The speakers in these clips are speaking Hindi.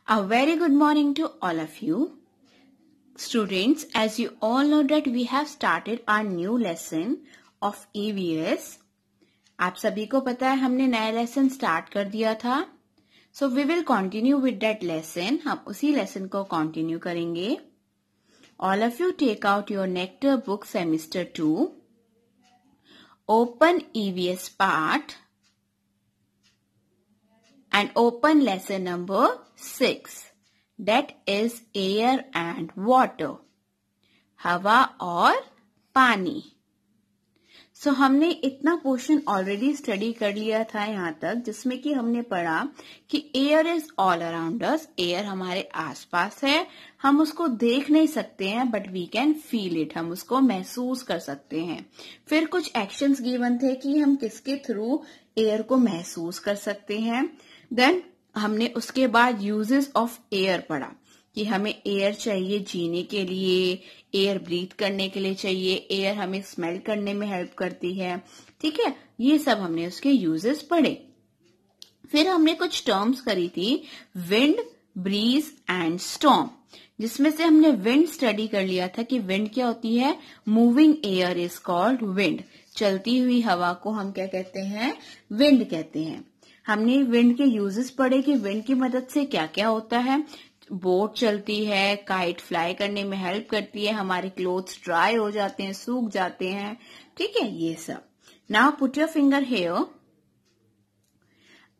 A very good morning to all of you. Students, as you all know that we have started our new lesson of EVS. आप सभी को पता है हमने नया लेसन स्टार्ट कर दिया था. So we will continue with that lesson. हम उसी लेसन को कंटिन्यू करेंगे. All of you take out your Nectar book semester 2. Open EVS part and open lesson number 6. That is air and water. हवा और पानी. So हमने इतना पोर्शन ऑलरेडी स्टडी कर लिया था यहाँ तक, जिसमें कि हमने पढ़ा कि air is all around us. Air हमारे आसपास है. हम उसको देख नहीं सकते हैं but we can feel it. हम उसको महसूस कर सकते हैं. फिर कुछ एक्शंस गिवन थे कि हम किसके थ्रू एयर को महसूस कर सकते हैं. देन हमने उसके बाद यूजेस ऑफ एयर पढ़ा कि हमें एयर चाहिए जीने के लिए, एयर ब्रीथ करने के लिए चाहिए, एयर हमें स्मेल करने में हेल्प करती है. ठीक है, ये सब हमने उसके यूजेस पढ़े. फिर हमने कुछ टर्म्स करी थी, विंड, ब्रीज एंड स्टॉर्म, जिसमें से हमने विंड स्टडी कर लिया था कि विंड क्या होती है. Moving air is called wind. चलती हुई हवा को हम क्या कहते हैं, विंड कहते हैं. हमने विंड के यूजेस पढ़े कि विंड की मदद से क्या क्या होता है. बोट चलती है, काइट फ्लाई करने में हेल्प करती है, हमारे क्लोथ्स ड्राई हो जाते हैं, सूख जाते हैं. ठीक है, ये सब. Now put your finger here.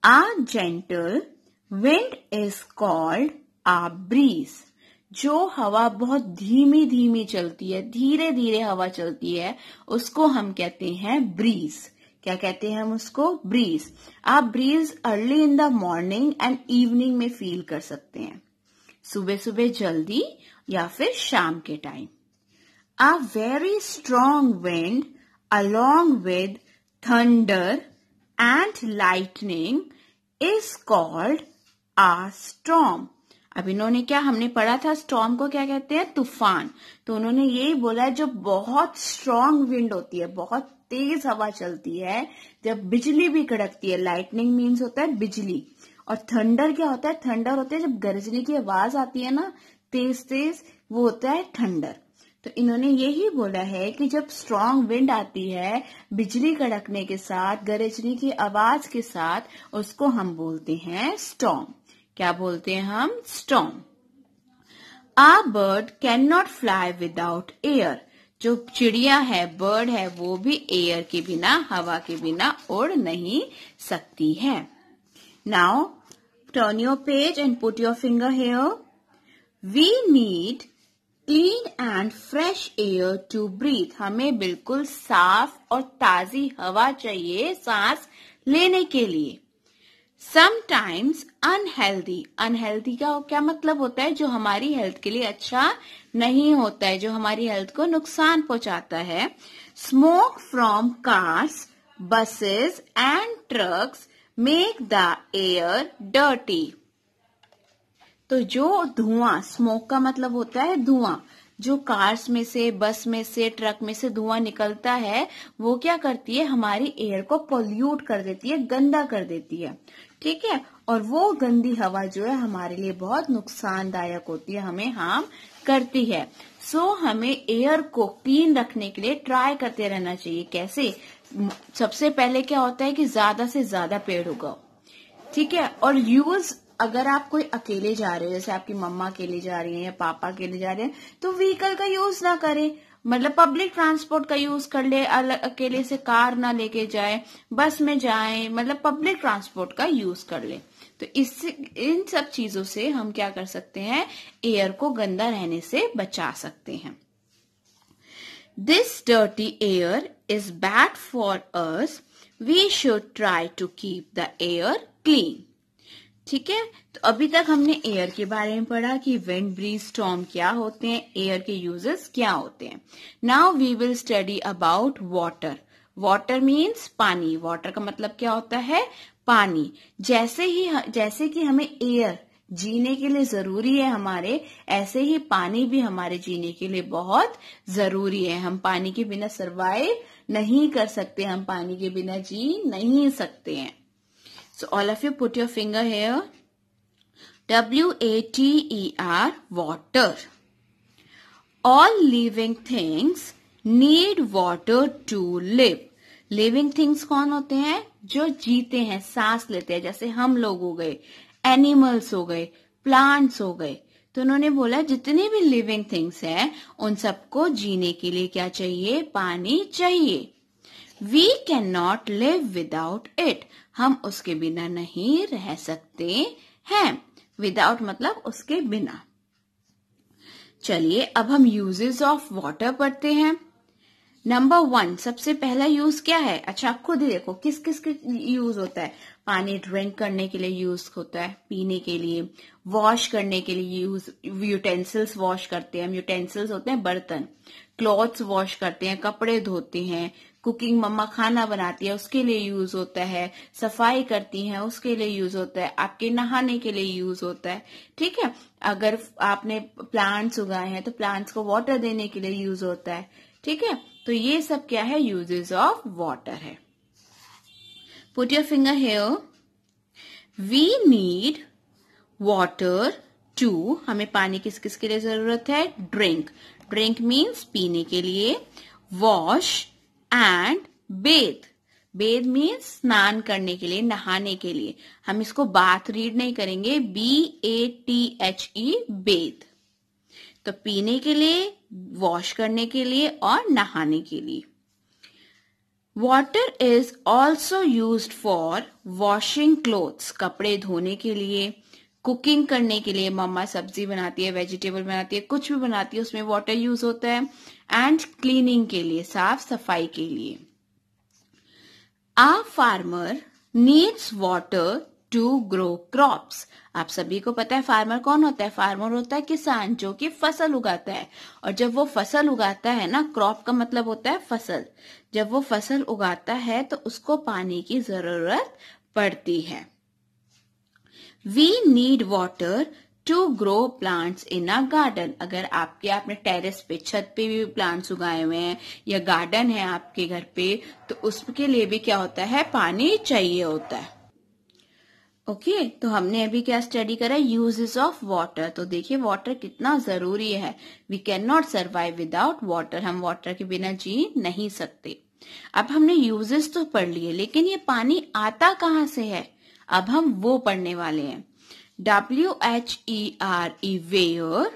A gentle wind is called a breeze. जो हवा बहुत धीमी धीमी चलती है, धीरे धीरे हवा चलती है, उसको हम कहते हैं ब्रीज. क्या कहते हैं हम उसको, ब्रीज. आप breeze early in the morning and evening में फील कर सकते हैं, सुबह सुबह जल्दी या फिर शाम के time. A very strong wind along with thunder and lightning is called a storm. अब इन्होंने क्या हमने पढ़ा था, स्टॉर्म को क्या कहते हैं, तूफान. तो उन्होंने यही बोला है, जो बहुत स्ट्रॉन्ग विंड होती है, बहुत तेज हवा चलती है, जब बिजली भी कड़कती है. लाइटनिंग मीन्स होता है बिजली. और थंडर क्या होता है, थंडर होता है जब गरजने की आवाज आती है ना, तेज तेज, वो होता है थंडर. तो इन्होंने यही बोला है कि जब स्ट्रॉन्ग विंड आती है बिजली कड़कने के साथ, गरजने की आवाज के साथ, उसको हम बोलते हैं स्टॉर्म. क्या बोलते हैं हम, storm. A bird can not fly without air. जो चिड़िया है, बर्ड है, वो भी एयर के बिना, हवा के बिना उड़ नहीं सकती है. Now turn your page and put your finger here. We need clean and fresh air to breathe. हमें बिल्कुल साफ और ताजी हवा चाहिए सांस लेने के लिए. Sometimes unhealthy. Unhealthy का क्या मतलब होता है, जो हमारी हेल्थ के लिए अच्छा नहीं होता है, जो हमारी हेल्थ को नुकसान पहुंचाता है. Smoke from cars, buses and trucks make the air dirty. तो जो धुआं, स्मोक का मतलब होता है धुआं, जो कार्स में से, बस में से, ट्रक में से धुआं निकलता है, वो क्या करती है, हमारी एयर को पोल्यूट कर देती है, गंदा कर देती है. ठीक है, और वो गंदी हवा जो है हमारे लिए बहुत नुकसानदायक होती है, हमें हार्म करती है. सो हमें एयर को क्लीन रखने के लिए ट्राई करते रहना चाहिए. कैसे, सबसे पहले क्या होता है कि ज्यादा से ज्यादा पेड़ उगाओ. ठीक है, और यूज, अगर आप कोई अकेले जा रहे हो, जैसे आपकी मम्मा अकेले जा रही है या पापा अकेले जा रहे हैं, तो व्हीकल का यूज ना करें. मतलब पब्लिक ट्रांसपोर्ट का यूज कर ले, अकेले से कार ना लेके जाए, बस में जाए, मतलब पब्लिक ट्रांसपोर्ट का यूज कर ले. तो इससे, इन सब चीजों से हम क्या कर सकते हैं, एयर को गंदा रहने से बचा सकते हैं. This dirty air is bad for us. We should try to keep the air clean. ठीक है, तो अभी तक हमने एयर के बारे में पढ़ा कि विंड, ब्रीज, स्टॉर्म क्या होते हैं, एयर के यूजेस क्या होते हैं. Now we will study about water. Water means पानी. वाटर का मतलब क्या होता है, पानी. जैसे कि हमें एयर जीने के लिए जरूरी है हमारे, ऐसे ही पानी भी हमारे जीने के लिए बहुत जरूरी है. हम पानी के बिना सरवाइव नहीं कर सकते, हम पानी के बिना जी नहीं सकते हैं. So all of you put your finger here. WATER, water. All living things need water to live. Living things कौन होते हैं? जो जीते हैं, सांस लेते हैं, जैसे हम लोग हो गए, एनिमल्स हो गए, प्लांट्स हो गए. तो उन्होंने बोला जितने भी लिविंग थिंग्स हैं उन सबको जीने के लिए क्या चाहिए? पानी चाहिए. We can not live without it. हम उसके बिना नहीं रह सकते हैं. विदाउट मतलब उसके बिना. चलिए अब हम यूजेस ऑफ वाटर पढ़ते हैं. नंबर 1, सबसे पहला यूज क्या है? अच्छा आप खुद ही देखो किस किस के यूज होता है. पानी ड्रिंक करने के लिए यूज होता है, पीने के लिए, वॉश करने के लिए यूज, यूटेंसिल्स वॉश करते हैं. यूटेंसिल्स होते हैं बर्तन. क्लॉथ्स वॉश करते हैं, कपड़े धोते हैं. कुकिंग, मम्मा खाना बनाती है उसके लिए यूज होता है. सफाई करती हैं उसके लिए यूज होता है. आपके नहाने के लिए यूज होता है. ठीक है. अगर आपने प्लांट्स उगाए हैं तो प्लांट्स को वाटर देने के लिए यूज होता है. ठीक है. तो ये सब क्या है? यूजेस ऑफ वाटर है. Put your finger here. We need water to. हमें पानी किस किस के लिए जरूरत है? ड्रिंक. ड्रिंक मीन्स पीने के लिए. Wash and Beth. Beth means स्नान करने के लिए, नहाने के लिए. हम इसको बाथ रीड नहीं करेंगे, BATHE, बेथ. तो पीने के लिए, वॉश करने के लिए और नहाने के लिए. Water is also used for washing clothes. कपड़े धोने के लिए, कुकिंग करने के लिए. मम्मा सब्जी बनाती है, वेजिटेबल बनाती है, कुछ भी बनाती है, उसमें वाटर यूज होता है. एंड क्लीनिंग के लिए, साफ सफाई के लिए. A farmer needs water to grow crops. आप सभी को पता है फार्मर कौन होता है? फार्मर होता है किसान जो कि फसल उगाता है. और जब वो फसल उगाता है ना, क्रॉप का मतलब होता है फसल. जब वो फसल उगाता है तो उसको पानी की जरूरत पड़ती है. We need water to grow plants in a garden. अगर आपने टेरेस पे, छत पे भी प्लांट्स उगाए हुए हैं या गार्डन है आपके घर पे, तो उसके लिए भी क्या होता है? पानी चाहिए होता है. ओके. तो हमने अभी क्या स्टडी करा? Uses of water. तो देखिए वाटर कितना जरूरी है. We can not survive without water. हम वाटर के बिना जी नहीं सकते. अब हमने यूजेस तो पढ़ लिए, लेकिन ये पानी आता कहाँ से है? अब हम वो पढ़ने वाले हैं. WHERE, where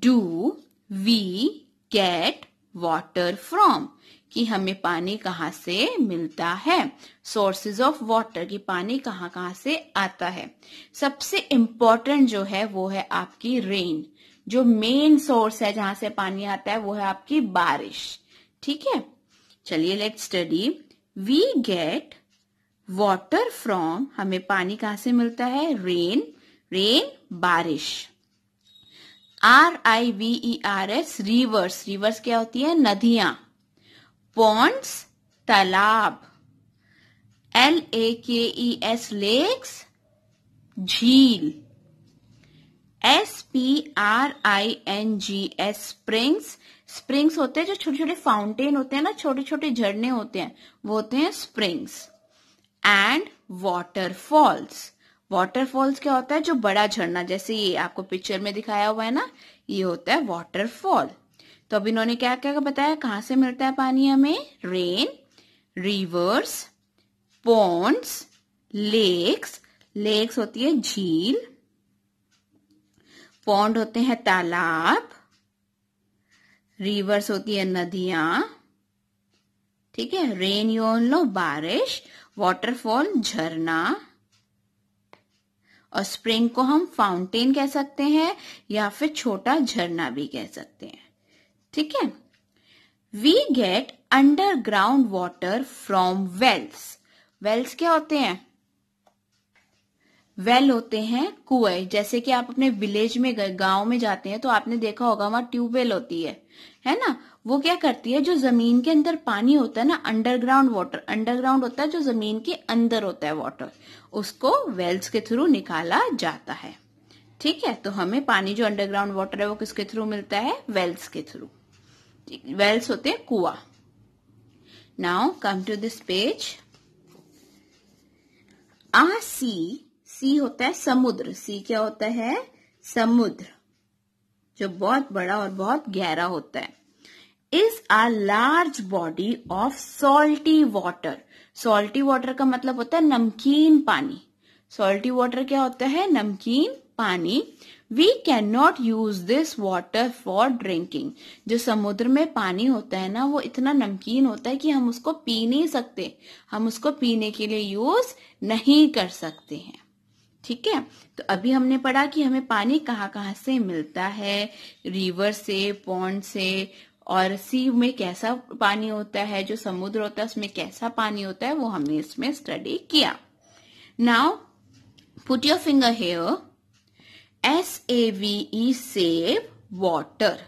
do we get water from? कि हमें पानी कहाँ से मिलता है. सोर्सेज ऑफ वाटर, की पानी कहाँ कहाँ से आता है. सबसे इम्पोर्टेंट जो है वो है आपकी रेन. जो मेन सोर्स है जहां से पानी आता है वो है आपकी बारिश. ठीक है. चलिए let's study. We get water from. हमें पानी कहाँ से मिलता है? रेन. रेन बारिश. RIVERS, rivers. रिवर्स क्या होती है? नदियां. पॉन्ड्स, तालाब. LAKES, लेक्स, झील. SPRINGS, springs. स्प्रिंग्स होते हैं जो छोटे छोटे फाउंटेन होते हैं ना, छोटे छोटे झरने होते हैं, वो होते हैं स्प्रिंग्स. And waterfalls. वाटरफॉल्स क्या होता है? जो बड़ा झरना, जैसे ये आपको पिक्चर में दिखाया हुआ है ना, ये होता है वाटरफॉल. तो अब इन्होंने क्या क्या बताया? कहाँ से मिलता है पानी हमें? Rain, rivers, ponds, lakes. Lakes होती है झील. पॉन्ड होते हैं तालाब. रिवर्स होती है नदियां. ठीक है. रेन यून लो बारिश. वाटरफॉल झरना. और स्प्रिंग को हम फाउंटेन कह सकते हैं या फिर छोटा झरना भी कह सकते हैं. ठीक है. We get underground water from wells. Wells क्या होते हैं? वेल होते हैं कुएं. जैसे कि आप अपने विलेज में, गांव में जाते हैं तो आपने देखा होगा वहां ट्यूबवेल होती है ना. वो क्या करती है? जो जमीन के अंदर पानी होता है ना, अंडरग्राउंड वाटर. अंडरग्राउंड होता है जो जमीन के अंदर होता है वाटर, उसको वेल्स के थ्रू निकाला जाता है. ठीक है. तो हमें पानी जो अंडरग्राउंड वाटर है वो किसके थ्रू मिलता है? वेल्स के थ्रू. वेल्स होते हैं कुआं. Now come to this page. A sea sea होता है समुद्र। सी क्या होता है? समुद्र, जो बहुत बड़ा और बहुत गहरा होता है। Is a large body of salty water. Salty water का मतलब होता है नमकीन पानी। सॉल्टी वाटर क्या होता है? नमकीन पानी। We can not use this water for drinking. जो समुद्र में पानी होता है ना, वो इतना नमकीन होता है कि हम उसको पी नहीं सकते, हम उसको पीने के लिए यूज नहीं कर सकते हैं। ठीक है, तो अभी हमने पढ़ा कि हमें पानी कहाँ कहाँ से मिलता है, रिवर से, पॉन्ड से, और सी में कैसा पानी होता है, जो समुद्र होता है उसमें कैसा पानी होता है, वो हमने इसमें स्टडी किया। Now put your finger here. SAVE, save water.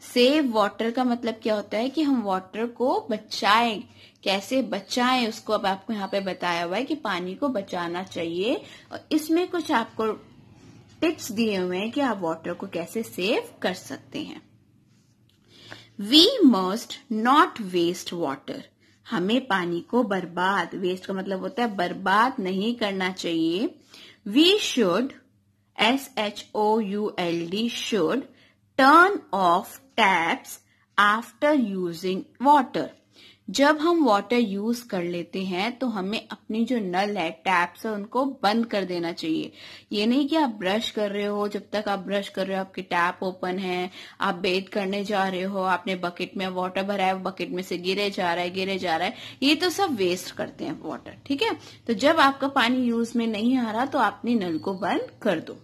Save water का मतलब क्या होता है कि हम वाटर को बचाएं। कैसे बचाएं उसको अब आपको यहाँ पे बताया हुआ है कि पानी को बचाना चाहिए, और इसमें कुछ आपको टिप्स दिए हुए हैं कि आप वाटर को कैसे सेव कर सकते हैं। We must not waste water. हमें पानी को बर्बाद, वेस्ट का मतलब होता है बर्बाद, नहीं करना चाहिए। We should, SHOULD, should turn off taps after using water। जब हम वाटर यूज कर लेते हैं तो हमें अपनी जो नल है, टैप्स है, उनको बंद कर देना चाहिए। ये नहीं कि आप ब्रश कर रहे हो, जब तक आप ब्रश कर रहे हो आपकी टैप ओपन है, आप बेथ करने जा रहे हो, आपने बकेट में वाटर भरा है, बकेट में से गिरे जा रहा है, ये तो सब वेस्ट करते हैं वाटर। ठीक है, तो जब आपका पानी यूज में नहीं आ रहा तो आपने नल को बंद कर दो।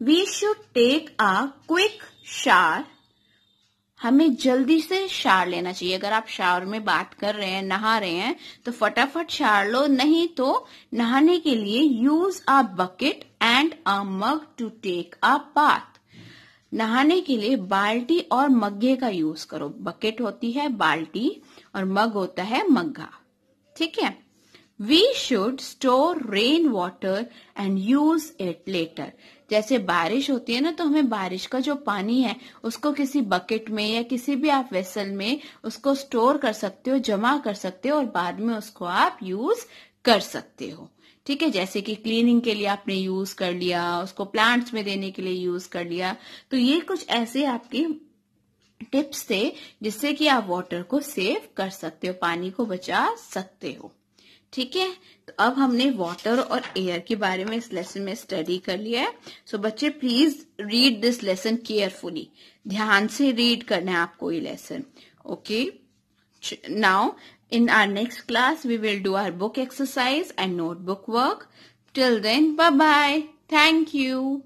We should take a quick shower. हमें जल्दी से शावर लेना चाहिए। अगर आप शावर में बात कर रहे हैं, नहा रहे हैं, तो फटाफट शावर लो, नहीं तो नहाने के लिए use a bucket and a mug to take a bath. नहाने के लिए बाल्टी और मग्गे का यूज करो। बकेट होती है बाल्टी और मग होता है मग्गा। ठीक है। We should store rain water and use it later. जैसे बारिश होती है ना, तो हमें बारिश का जो पानी है उसको किसी बकेट में या किसी भी आप वेसल में उसको स्टोर कर सकते हो, जमा कर सकते हो, और बाद में उसको आप यूज कर सकते हो। ठीक है, जैसे कि क्लीनिंग के लिए आपने यूज कर लिया, उसको प्लांट्स में देने के लिए यूज कर लिया। तो ये कुछ ऐसे आपके टिप्स थे जिससे कि आप वाटर को सेव कर सकते हो, पानी को बचा सकते हो। ठीक है, तो अब हमने वाटर और एयर के बारे में इस लेसन में स्टडी कर लिया है। सो बच्चे please read this lesson carefully. ध्यान से रीड करना है आपको ये lesson. Okay, now in our next class we will do our book exercise and notebook work. Till then, bye bye. Thank you.